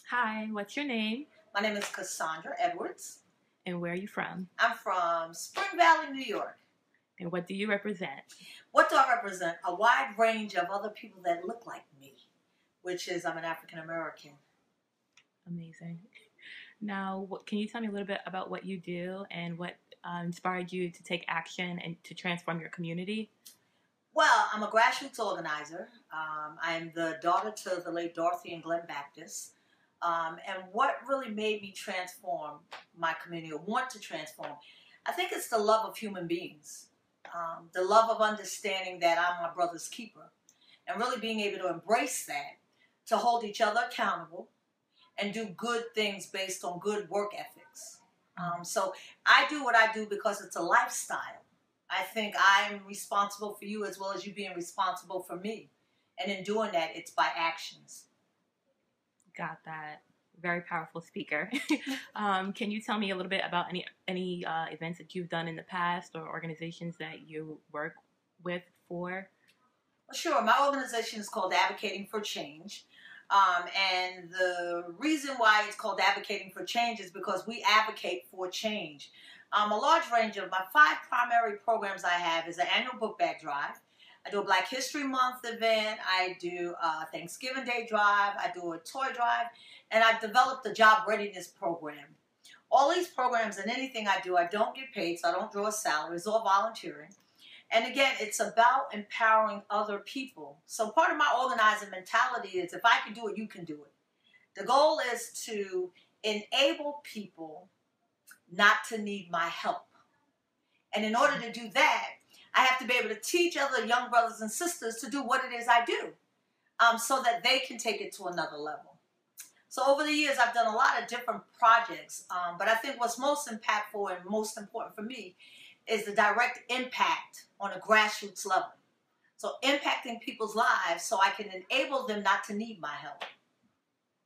Hi, what's your name My name is Cassandra Edwards. and where are you from? I'm from Spring Valley, New York. And what do you represent? What do I represent? A wide range of other people that look like me, which is I'm an African-American. Amazing. Now, can you tell me a little bit about what you do and what inspired you to take action and to transform your community? Well, I'm a grassroots organizer. I'm the daughter to the late Dorothy and Glenn Baptist. And what really made me transform my community or want to transform, I think it's the love of human beings. The love of understanding that I'm my brother's keeper and really being able to embrace that, to hold each other accountable and do good things based on good work ethics. So I do what I do because it's a lifestyle. I think I'm responsible for you as well as you being responsible for me. And in doing that, it's by actions. Got that. Very powerful speaker. Can you tell me a little bit about any events that you've done in the past or organizations that you work with for? Well, sure. My organization is called Advocating for Change. And the reason why it's called Advocating for Change is because we advocate for change. A large range of my 5 primary programs I have is an annual book bag drive. I do a Black History Month event. I do a Thanksgiving Day drive. I do a toy drive. And I've developed a job readiness program. All these programs and anything I do, I don't get paid, so I don't draw a salary. It's all volunteering. And again, it's about empowering other people. So part of my organizing mentality is if I can do it, you can do it. The goal is to enable people not to need my help. And in order to do that, I have to be able to teach other young brothers and sisters to do what it is I do so that they can take it to another level. So over the years, I've done a lot of different projects, but I think what's most impactful and most important for me is the direct impact on a grassroots level. So impacting people's lives so I can enable them not to need my help.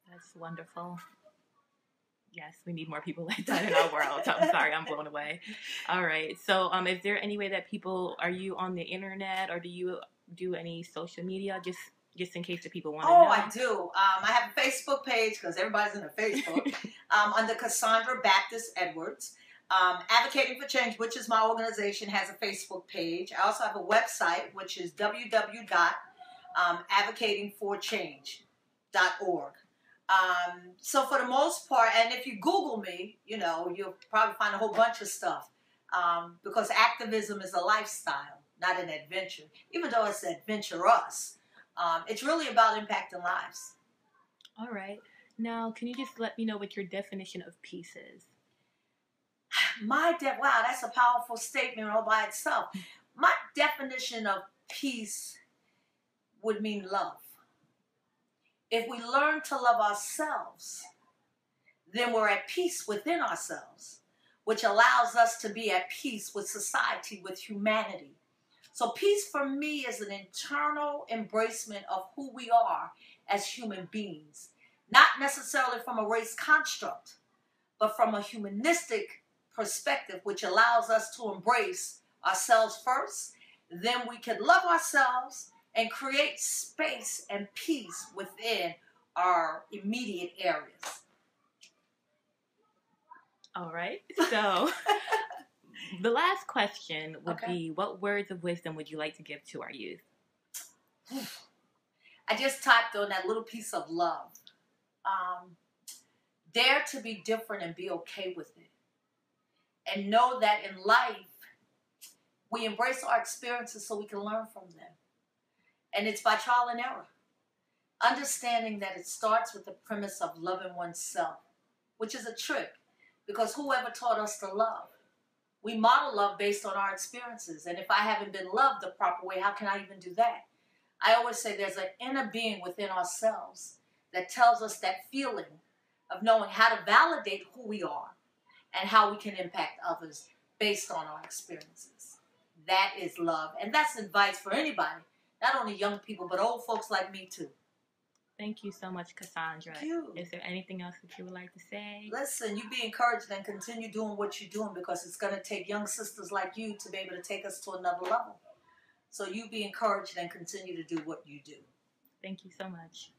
That's wonderful. Yes, we need more people like that in our world. I'm sorry, I'm blown away. All right. So is there any way that are you on the internet or do you do any social media just in case the people want to know? Oh, I do. I have a Facebook page because everybody's in a Facebook under Cassandra Baptist Edwards. Advocating for Change, which is my organization, has a Facebook page. I also have a website, which is www.advocatingforchange.org. So for the most part, and if you Google me, you'll probably find a whole bunch of stuff because activism is a lifestyle, not an adventure. Even though it's adventurous, it's really about impacting lives. All right. Now, can you just let me know what your definition of peace is? Wow, that's a powerful statement all by itself. My definition of peace would mean love. If we learn to love ourselves, then we're at peace within ourselves, which allows us to be at peace with society, with humanity. So peace for me is an internal embracement of who we are as human beings, not necessarily from a race construct, but from a humanistic perspective, which allows us to embrace ourselves first. Then we can love ourselves and create space and peace within our immediate areas. All right. So the last question would be, what words of wisdom would you like to give to our youth? I just typed on that little piece of love. Dare to be different and be okay with it. And know that in life, we embrace our experiences so we can learn from them. And it's by trial and error. Understanding that it starts with the premise of loving oneself, which is a trick, because whoever taught us to love? We model love based on our experiences. And if I haven't been loved the proper way, how can I even do that? I always say there's an inner being within ourselves that tells us that feeling of knowing how to validate who we are and how we can impact others based on our experiences. That is love. And that's advice for anybody, not only young people, but old folks like me too. Thank you so much, Cassandra. Thank you. Is there anything else that you would like to say? Listen, you be encouraged and continue doing what you're doing because it's going to take young sisters like you to be able to take us to another level. So you be encouraged and continue to do what you do. Thank you so much.